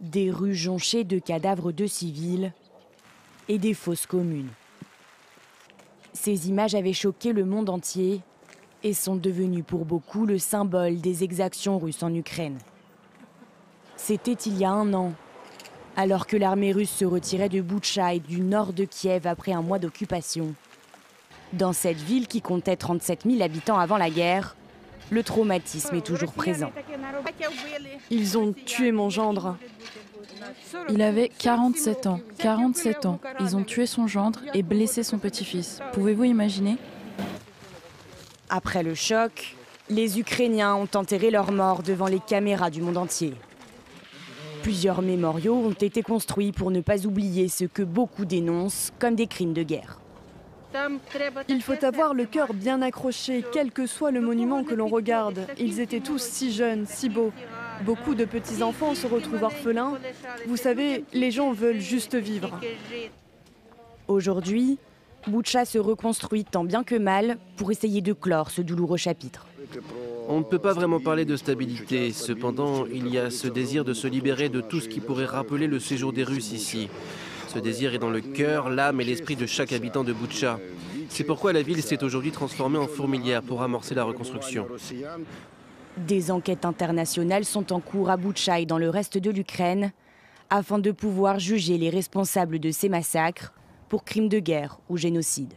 Des rues jonchées de cadavres de civils et des fosses communes. Ces images avaient choqué le monde entier et sont devenues pour beaucoup le symbole des exactions russes en Ukraine. C'était il y a 1 an, alors que l'armée russe se retirait de Boutcha et du nord de Kiev après un mois d'occupation. Dans cette ville qui comptait 37 000 habitants avant la guerre, le traumatisme est toujours présent. Ils ont tué mon gendre. Il avait 47 ans. 47 ans. Ils ont tué son gendre et blessé son petit-fils. Pouvez-vous imaginer ? Après le choc, les Ukrainiens ont enterré leurs morts devant les caméras du monde entier. Plusieurs mémoriaux ont été construits pour ne pas oublier ce que beaucoup dénoncent comme des crimes de guerre. Il faut avoir le cœur bien accroché, quel que soit le monument que l'on regarde. Ils étaient tous si jeunes, si beaux. Beaucoup de petits-enfants se retrouvent orphelins. Vous savez, les gens veulent juste vivre. Aujourd'hui, Boutcha se reconstruit tant bien que mal pour essayer de clore ce douloureux chapitre. On ne peut pas vraiment parler de stabilité. Cependant, il y a ce désir de se libérer de tout ce qui pourrait rappeler le séjour des Russes ici. Ce désir est dans le cœur, l'âme et l'esprit de chaque habitant de Boutcha. C'est pourquoi la ville s'est aujourd'hui transformée en fourmilière pour amorcer la reconstruction. Des enquêtes internationales sont en cours à Boutcha et dans le reste de l'Ukraine afin de pouvoir juger les responsables de ces massacres pour crimes de guerre ou génocide.